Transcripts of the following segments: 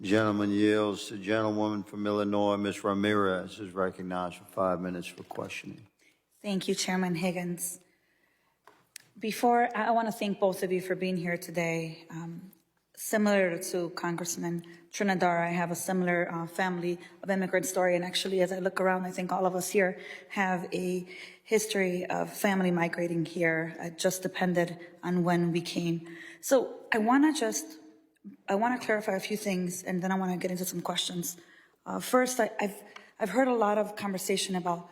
Gentleman yields. The gentlewoman from Illinois, Ms. Ramirez, is recognized for 5 minutes for questioning. Thank you, Chairman Higgins. I want to thank both of you for being here today. Similar to Congressman Trinidad, I have a similar family of immigrant story, and actually, as I look around, I think all of us here have a history of family migrating here. It just depended on when we came. So I want to clarify a few things, and then I want to get into some questions. First, I've heard a lot of conversation about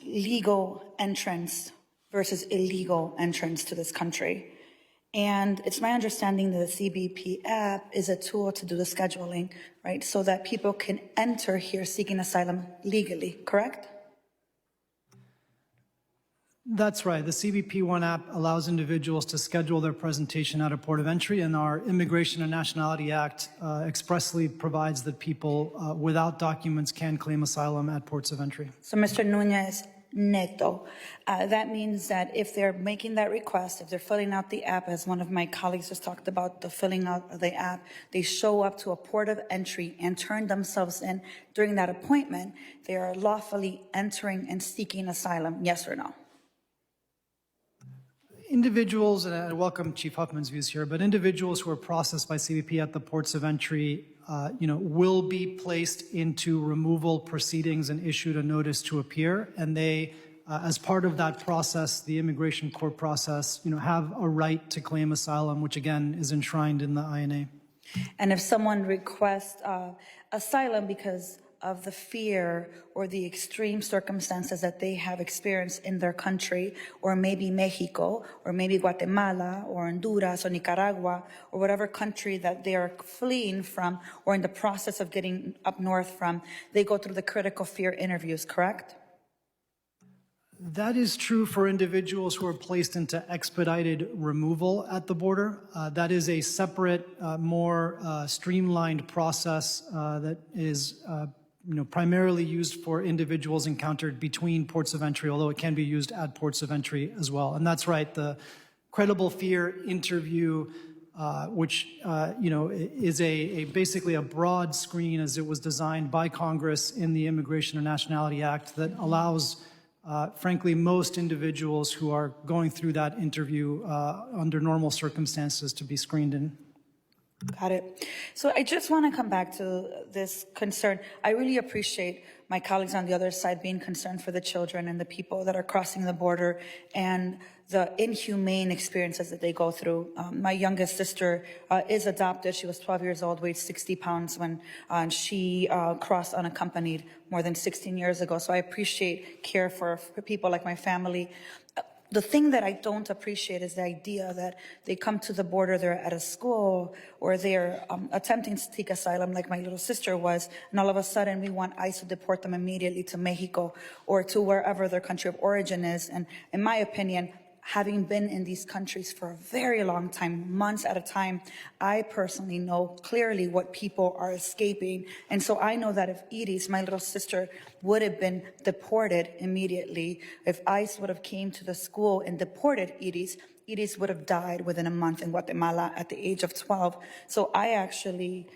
legal entrance versus illegal entrance to this country. And it's my understanding that the CBP app is a tool to do the scheduling, right? So that people can enter here seeking asylum legally, correct? That's right. The CBP One app allows individuals to schedule their presentation at a port of entry, and our Immigration and Nationality Act expressly provides that people without documents can claim asylum at ports of entry. So, Mr. Nunez Neto, that means that if they're making that request, if they're filling out the app, as one of my colleagues just talked about, the filling out of the app, they show up to a port of entry and turn themselves in during that appointment, they are lawfully entering and seeking asylum, yes or no? Individuals, and I welcome Chief Huffman's views here, but individuals who are processed by CBP at the ports of entry, will be placed into removal proceedings and issued a notice to appear. And they, as part of that process, the immigration court process, have a right to claim asylum, which again is enshrined in the INA. And if someone requests asylum because of the fear or the extreme circumstances that they have experienced in their country, or maybe Mexico, or maybe Guatemala, or Honduras, or Nicaragua, or whatever country that they are fleeing from, or in the process of getting up north from, they go through the critical fear interviews, correct? That is true for individuals who are placed into expedited removal at the border. That is a separate, more streamlined process that is primarily used for individuals encountered between ports of entry, although it can be used at ports of entry as well. And that's right, the credible fear interview, which is basically a broad screen as it was designed by Congress in the Immigration and Nationality Act that allows, frankly, most individuals who are going through that interview under normal circumstances to be screened in. Got it. So I just want to come back to this concern. I really appreciate my colleagues on the other side being concerned for the children and the people that are crossing the border and the inhumane experiences that they go through. My youngest sister is adopted. She was 12 years old, weighed 60 pounds when she crossed unaccompanied more than 16 years ago. So I appreciate care for people like my family. The thing that I don't appreciate is the idea that they come to the border, they're at a school, or they're attempting to seek asylum like my little sister was, and all of a sudden we want ICE to deport them immediately to Mexico or to wherever their country of origin is. And in my opinion, having been in these countries for a very long time, months at a time, I personally know clearly what people are escaping. And so I know that if Edith, my little sister, would have been deported immediately, if ICE would have came to the school and deported Edith would have died within a month in Guatemala at the age of 12. So I actually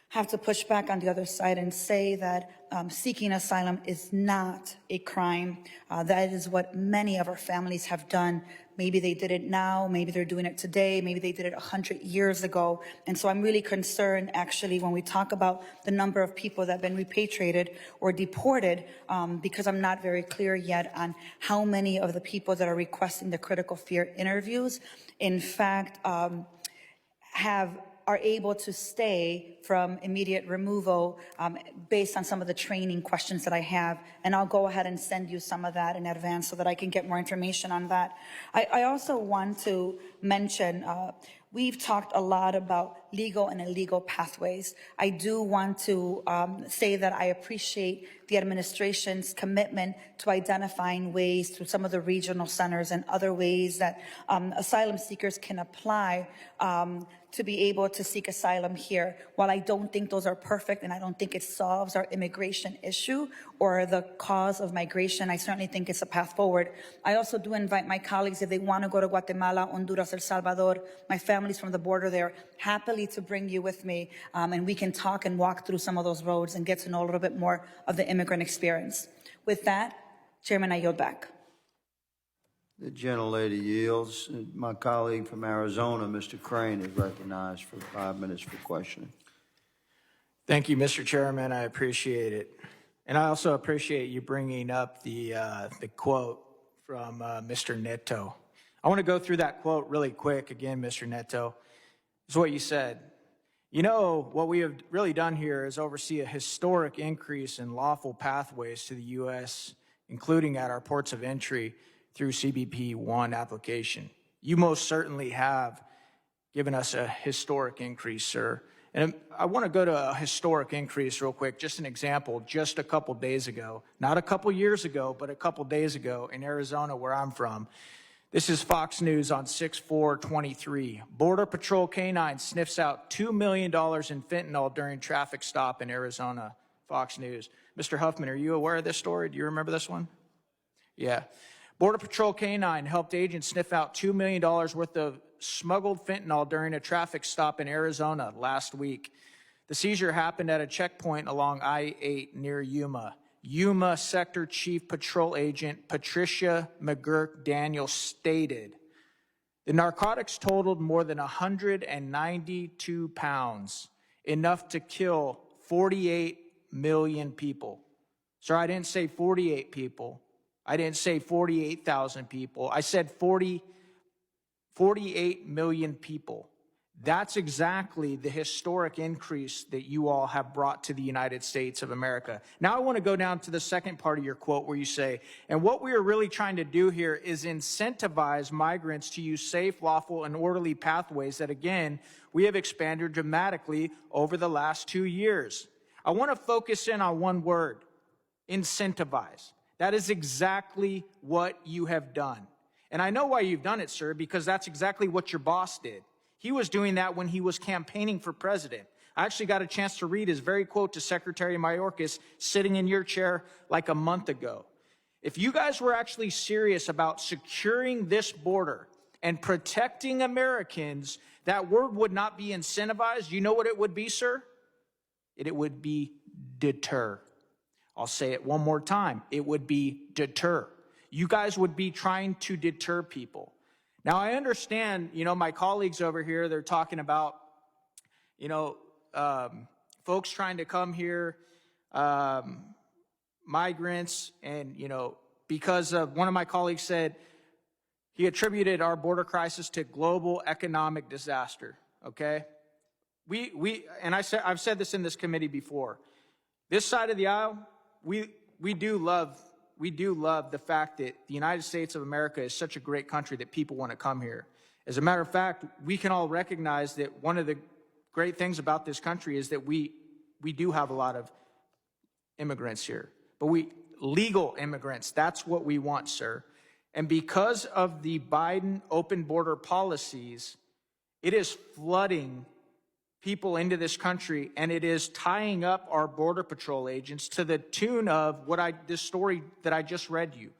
have to push back on the other side and say that seeking asylum is not a crime. That is what many of our families have done. Maybe they did it now, maybe they're doing it today, maybe they did it 100 years ago. And so I'm really concerned, actually, when we talk about the number of people that have been repatriated or deported, because I'm not very clear yet on how many of the people that are requesting the critical fear interviews, in fact, are able to stay from immediate removal based on some of the training questions that I have. And I'll go ahead and send you some of that in advance so that I can get more information on that. I also want to mention, we've talked a lot about legal and illegal pathways. I do want to say that I appreciate the administration's commitment to identifying ways through some of the regional centers and other ways that asylum seekers can apply to be able to seek asylum here. While I don't think those are perfect and I don't think it solves our immigration issue or the cause of migration, I certainly think it's a path forward. I also do invite my colleagues, if they want to go to Guatemala, Honduras, El Salvador, my family's from the border there, happily gladly to bring you with me, and we can talk and walk through some of those roads and get to know a little bit more of the immigrant experience. With that, Chairman, I yield back. The gentlelady yields. My colleague from Arizona, Mr. Crane, is recognized for 5 minutes for questioning. Thank you, Mr. Chairman. I appreciate it. And I also appreciate you bringing up the quote from Mr. Neto. I want to go through that quote really quick again, Mr. Neto. This is what you said. You know, what we have really done here is oversee a historic increase in lawful pathways to the U.S., including at our ports of entry through CBP 1 application. You most certainly have given us a historic increase, sir. And I want to go to a historic increase real quick, just an example, just a couple days ago, not a couple years ago, but a couple days ago in Arizona, where I'm from. This is Fox News on 6/4/23. Border Patrol K-9 sniffs out $2 million in fentanyl during traffic stop in Arizona. Fox News. Mr. Huffman, are you aware of this story? Do you remember this one? Yeah. Border Patrol K-9 helped agents sniff out $2 million worth of smuggled fentanyl during a traffic stop in Arizona last week. The seizure happened at a checkpoint along I-8 near Yuma. Yuma Sector Chief Patrol Agent Patricia McGurk Daniel stated, the narcotics totaled more than 192 pounds, enough to kill 48 million people. Sir, I didn't say 48 people. I didn't say 48,000 people. I said 48 million people. That's exactly the historic increase that you all have brought to the United States of America. Now I want to go down to the second part of your quote where you say, and what we are really trying to do here is incentivize migrants to use safe, lawful, and orderly pathways that, again, we have expanded dramatically over the last 2 years. I want to focus in on one word, incentivize. That is exactly what you have done. And I know why you've done it, sir, because that's exactly what your boss did. He was doing that when he was campaigning for president. I actually got a chance to read his very quote to Secretary Mayorkas sitting in your chair like a month ago. If you guys were actually serious about securing this border and protecting Americans, that word would not be incentivized. You know what it would be, sir? It would be deter. I'll say it one more time. It would be deter. You guys would be trying to deter people. Now, I understand, my colleagues over here, they're talking about, folks trying to come here, migrants, and, because of one of my colleagues said he attributed our border crisis to global economic disaster, okay? I've said this in this committee before. This side of the aisle, we do love the fact that the United States of America is such a great country that people want to come here. As a matter of fact, we can all recognize that one of the great things about this country is that we do have a lot of immigrants here. But legal immigrants, that's what we want, sir. And because of the Biden open border policies, it is flooding people into this country, and it is tying up our Border Patrol agents to the tune of this story that I just read you.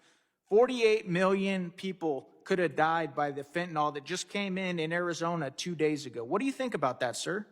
48 million people could have died by the fentanyl that just came in Arizona 2 days ago. What do you think about that, sir?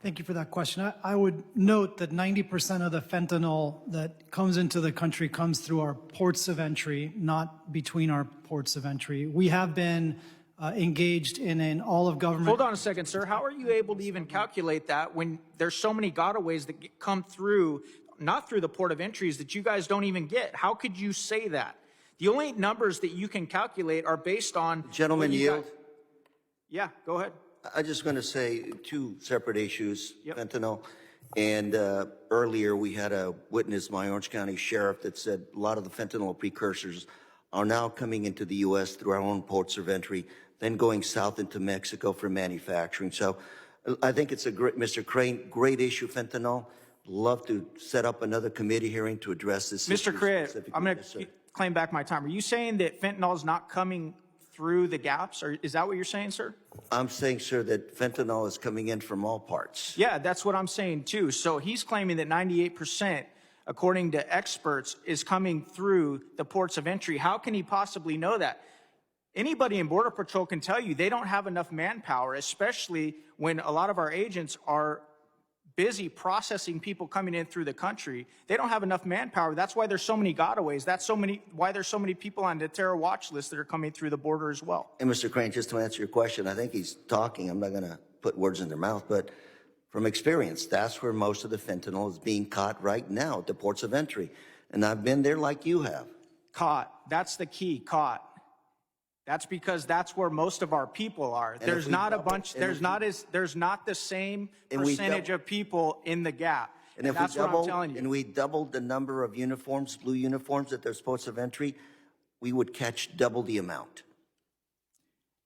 Thank you for that question. I would note that 90% of the fentanyl that comes into the country comes through our ports of entry, not between our ports of entry. We have been engaged in an all-of-government... Hold on a second, sir. How are you able to even calculate that when there's so many gotaways that come through, not through the port of entries, that you guys don't even get? How could you say that? The only numbers that you can calculate are based on... Gentlemen, yield. Yeah, go ahead. I just want to say two separate issues, Yep. fentanyl. And earlier we had a witness, my Orange County sheriff, that said a lot of the fentanyl precursors are now coming into the U.S. through our own ports of entry, then going south into Mexico for manufacturing. So I think it's a great, Mr. Crane, great issue, fentanyl. Love to set up another committee hearing to address this issue. Mr. Crane, specifically. I'm going Yes, to sir. claim back my time. Are you saying that fentanyl is not coming through the gaps, or is that what you're saying, sir? I'm saying, sir, that fentanyl is coming in from all parts. Yeah, that's what I'm saying too. So he's claiming that 98%, according to experts, is coming through the ports of entry. How can he possibly know that? Anybody in Border Patrol can tell you they don't have enough manpower, especially when a lot of our agents are busy processing people coming in through the country. They don't have enough manpower. That's why there's so many gotaways. That's why there's so many people on the terror watch list that are coming through the border as well. And Mr. Crane, just to answer your question, I think he's talking, I'm not going to put words in their mouth, but from experience, that's where most of the fentanyl is being caught right now, at the ports of entry. And I've been there like you have. Caught. That's the key, caught. That's because that's where most of our people are. There's not a bunch, there's not the same percentage of people in the gap. And if that's we what I'm telling you. and we doubled the number of uniforms, blue uniforms at those ports of entry, we would catch double the amount.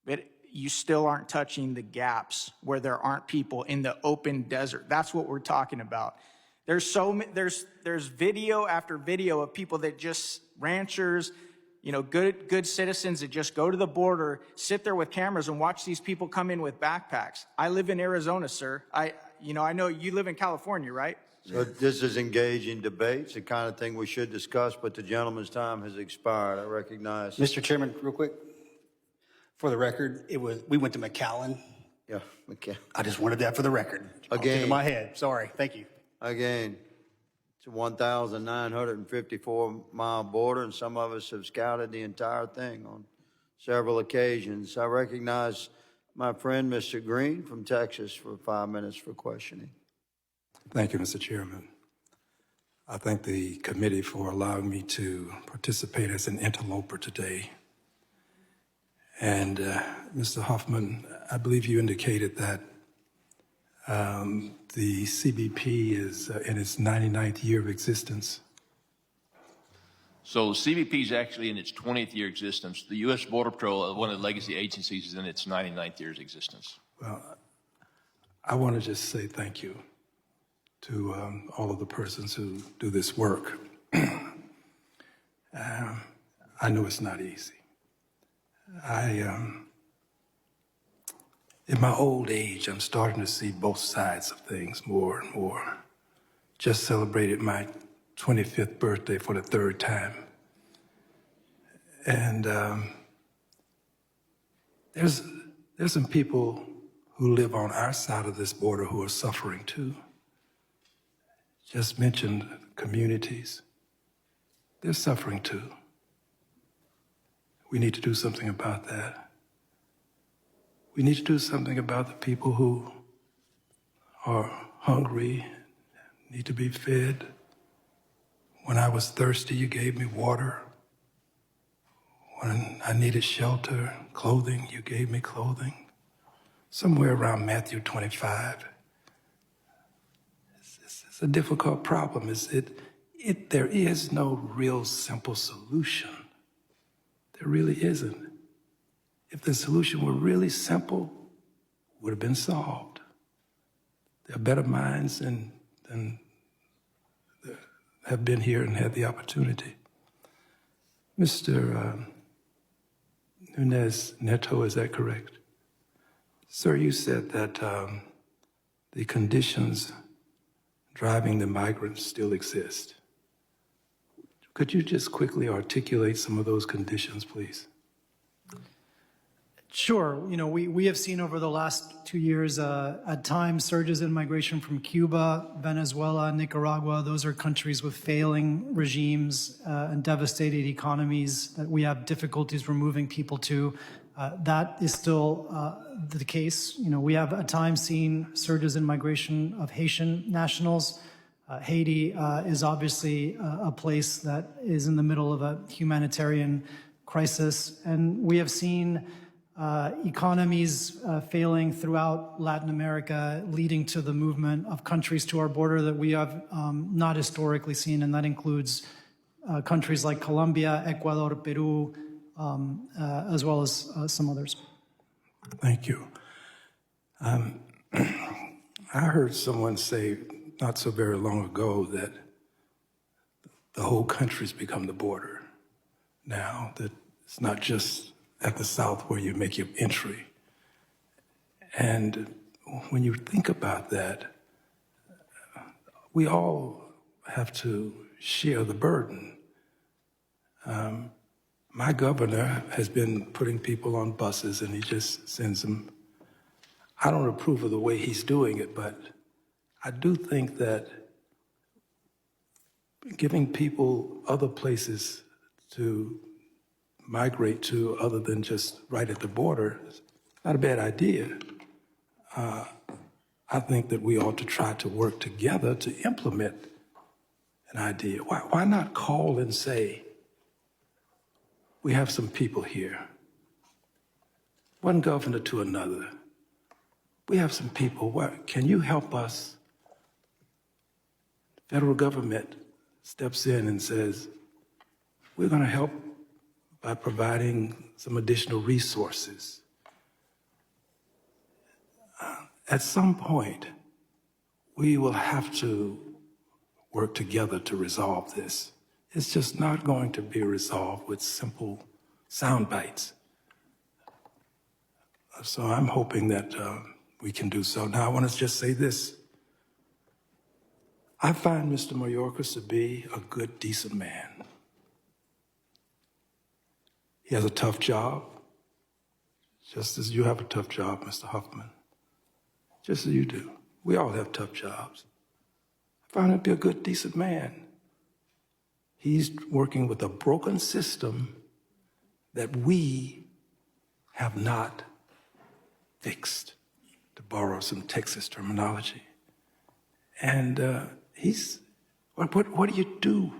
But you still aren't touching the gaps where there aren't people in the open desert. That's what we're talking about. There's video after video of people that just ranchers, you know, good citizens that just go to the border, sit there with cameras and watch these people come in with backpacks. I live in Arizona, sir. I know you live in California, right? So this is engaging debate. It's the kind of thing we should discuss, but the gentleman's time has expired. I recognize. Mr. Chairman, real quick, for the record, we went to McAllen. Yeah, okay. I just wanted that for the record. Popped into my head. Sorry. Thank you. Again, it's a 1,954-mile border, and some of us have scouted the entire thing on several occasions. I recognize my friend, Mr. Green from Texas, for 5 minutes for questioning. Thank you, Mr. Chairman. I thank the committee for allowing me to participate as an interloper today. And Mr. Hoffman, I believe you indicated that the CBP is in its 99th year of existence. So CBP is actually in its 20th year existence. The U.S. Border Patrol, one of the legacy agencies, is in its 99th year's existence. Well, I want to just say thank you to all of the persons who do this work. I know it's not easy. In my old age, I'm starting to see both sides of things more and more. Just celebrated my 25th birthday for the third time. And there's some people who live on our side of this border who are suffering too. Just mentioned communities. They're suffering too. We need to do something about that. We need to do something about the people who are hungry, need to be fed. When I was thirsty, you gave me water. When I needed shelter, clothing, you gave me clothing. Somewhere around Matthew 25. It's a difficult problem. There is no real simple solution. There really isn't. If the solution were really simple, it would have been solved. There are better minds than have been here and had the opportunity. Mr. Nunez Neto, is that correct? Sir, you said that the conditions driving the migrants still exist. Could you just quickly articulate some of those conditions, please? Sure. You know, we have seen over the last 2 years, at times, surges in migration from Cuba, Venezuela, Nicaragua. Those are countries with failing regimes and devastated economies that we have difficulties removing people to. That is still the case. You know, we have at times seen surges in migration of Haitian nationals. Haiti is obviously a place that is in the middle of a humanitarian crisis, and we have seen economies failing throughout Latin America, leading to the movement of countries to our border that we have not historically seen, and that includes countries like Colombia, Ecuador, Peru, as well as some others. Thank you. I heard someone say not so very long ago that the whole country's become the border now, that it's not just at the south where you make your entry. And when you think about that, we all have to share the burden. My my governor has been putting people on buses and he just sends them. I don't approve of the way he's doing it, but I do think that giving people other places to migrate to other than just right at the border is not a bad idea. I think that we ought to try to work together to implement an idea. Why not call and say, we have some people here, one governor to another. We have some people, can you help us? The federal government steps in and says, we're going to help by providing some additional resources. At some point, we will have to work together to resolve this. It's just not going to be resolved with simple sound bites. So I'm hoping that we can do so. Now, I want to just say this. I find Mr. Mayorkas to be a good, decent man. He has a tough job, just as you have a tough job, Mr. Huffman. Just as you do. We all have tough jobs. I found him to be a good, decent man. He's working with a broken system that we have not fixed, to borrow some Texas terminology. And what do you do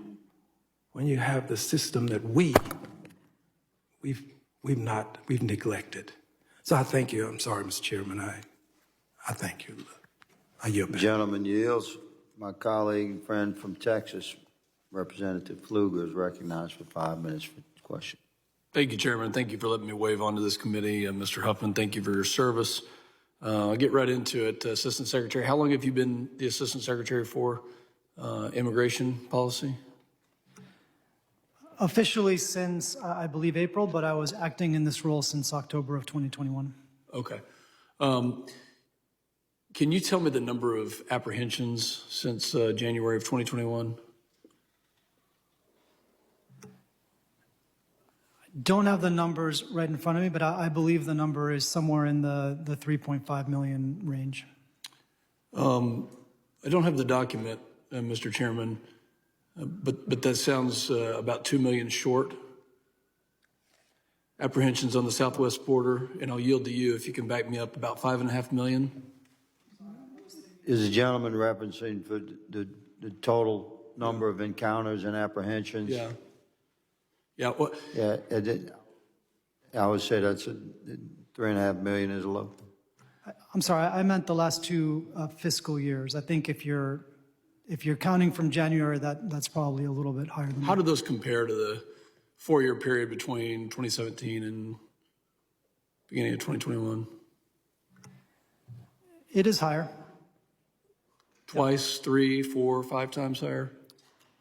when you have the system that we've neglected? So I thank you. I'm sorry, Mr. Chairman. I thank you. I yield back. Gentleman yields. My colleague and friend from Texas, Representative Pfluger, is recognized for 5 minutes for question. Thank you, Chairman. Thank you for letting me wave onto this committee. Mr. Huffman, thank you for your service. I'll get right into it. Assistant Secretary, how long have you been the Assistant Secretary for Immigration Policy? Officially since, I believe, April, but I was acting in this role since October of 2021. Okay. Can you tell me the number of apprehensions since January of 2021? Don't have the numbers right in front of me, but I believe the number is somewhere in the 3.5 million range. I don't have the document, Mr. Chairman, but that sounds about 2 million short. Apprehensions on the southwest border, and I'll yield to you if you can back me up, about 5.5 million. Is the gentleman referencing for the total number of encounters and apprehensions? Yeah. Yeah. Well, Yeah, I would say that's 3.5 million is low. I'm sorry, I meant the last two fiscal years. I think if you're counting from January, that's probably a little bit higher than how that. do those compare to the 4-year period between 2017 and beginning of 2021? It is higher. Twice, 3, 4, 5 times higher?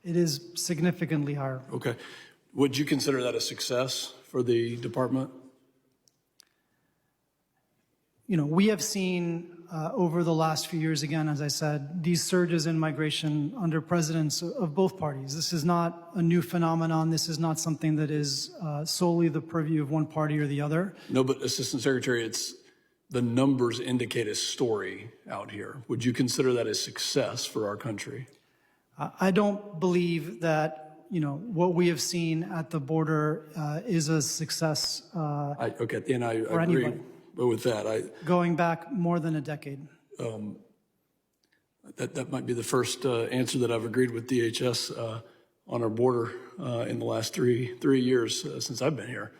It is significantly higher. Okay. Would you consider that a success for the department? You know, we have seen over the last few years, again, as I said, these surges in migration under presidents of both parties. This is not a new phenomenon. This is not something that is solely the purview of one party or the other. No, but Assistant Secretary, the numbers indicate a story out here. Would you consider that a success for our country? I don't believe that, you know, what we have seen at the border is a success Okay, and I for agree anybody. with that. Going back more than a decade. That might be the first answer that I've agreed with DHS on our border in the last three years since I've been here.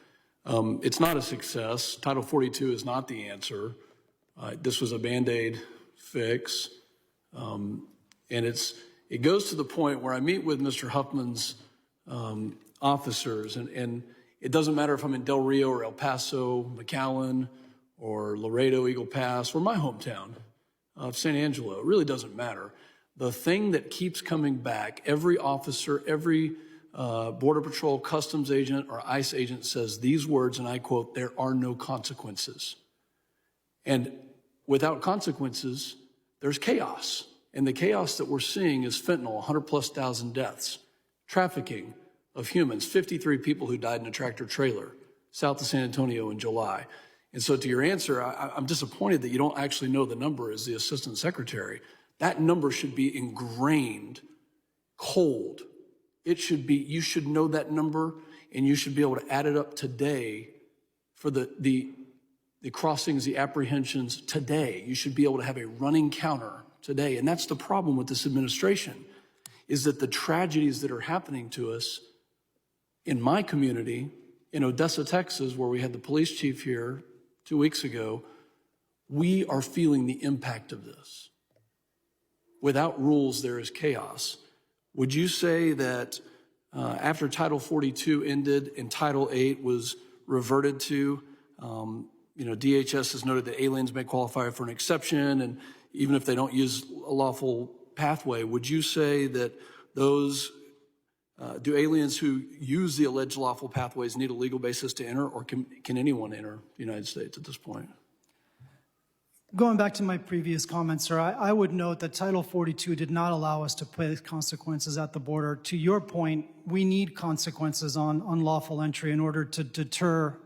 It's not a success. Title 42 is not the answer. This was a Band-Aid fix. And it goes to the point where I meet with Mr. Huffman's officers, and it doesn't matter if I'm in Del Rio or El Paso, McAllen, or Laredo, Eagle Pass, or my hometown of San Angelo. It really doesn't matter. The thing that keeps coming back, every officer, every Border Patrol, Customs agent, or ICE agent says these words, and I quote, "There are no consequences." And without consequences, there's chaos. And the chaos that we're seeing is fentanyl, 100,000+ deaths, trafficking, of humans, 53 people who died in a tractor trailer south of San Antonio in July. And so to your answer, I'm disappointed that you don't actually know the number as the Assistant Secretary. That number should be ingrained cold. It should be, you should know that number, and you should be able to add it up today for the crossings, the apprehensions today. You should be able to have a running counter today. And that's the problem with this administration, is that the tragedies that are happening to us in my community, in Odessa, Texas, where we had the police chief here 2 weeks ago, we are feeling the impact of this. Without rules, there is chaos. Would you say that after Title 42 ended and Title 8 was reverted to, DHS has noted that aliens may qualify for an exception, and even if they don't use a lawful pathway, would you say that those, do aliens who use the alleged lawful pathways need a legal basis to enter, or can anyone enter the United States at this point? Going back to my previous comments, sir, I would note that Title 42 did not allow us to place consequences at the border. To your point, we need consequences on unlawful entry in order to deter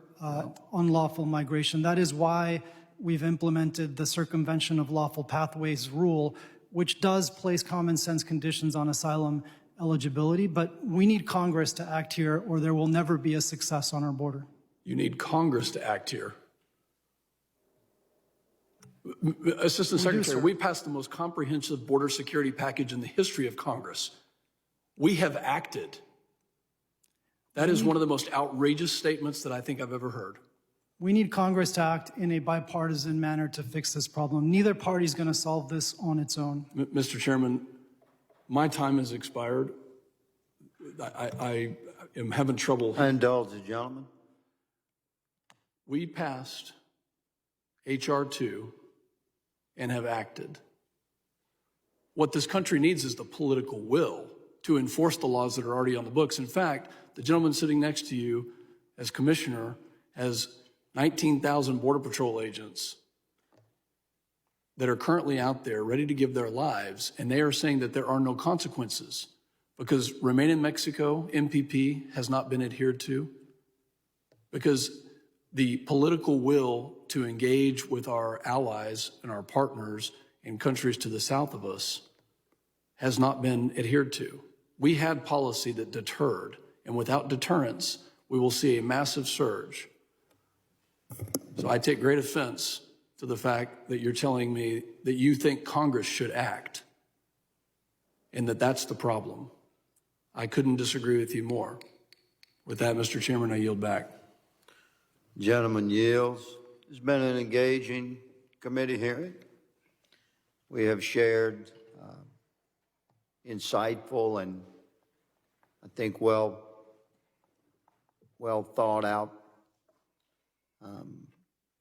unlawful migration. That is why we've implemented the circumvention of lawful pathways rule, which does place common sense conditions on asylum eligibility, but we need Congress to act here or there will never be a success on our border. You need Congress to act here. Assistant Secretary, we passed the most comprehensive border security package in the history of Congress. We have acted. That is one of the most outrageous statements that I think I've ever heard. We need Congress to act in a bipartisan manner to fix this problem. Neither party is going to solve this on its own. Mr. Chairman, my time has expired. I am having trouble. I indulge the gentleman. We passed H.R. 2 and have acted. What this country needs is the political will to enforce the laws that are already on the books. In fact, the gentleman sitting next to you as commissioner has 19,000 Border Patrol agents that are currently out there ready to give their lives, and they are saying that there are no consequences because Remain in Mexico, MPP, has not been adhered to, because the political will to engage with our allies and our partners in countries to the south of us has not been adhered to. We had policy that deterred, and without deterrence, we will see a massive surge. So I take great offense to the fact that you're telling me that you think Congress should act and that that's the problem. I couldn't disagree with you more. With that, Mr. Chairman, I yield back. Gentleman yields. It's been an engaging committee hearing. We have shared insightful and I think well thought out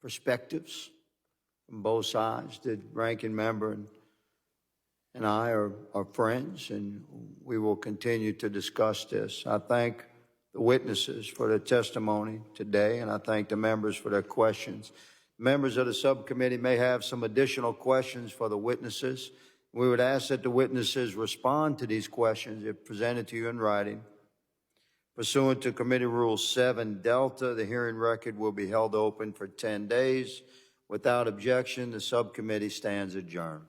perspectives from both sides. The ranking member and I are friends, and we will continue to discuss this. I thank the witnesses for their testimony today, and I thank the members for their questions. Members of the subcommittee may have some additional questions for the witnesses. We would ask that the witnesses respond to these questions if presented to you in writing. Pursuant to Committee Rule 7 Delta, the hearing record will be held open for 10 days. Without objection, the subcommittee stands adjourned.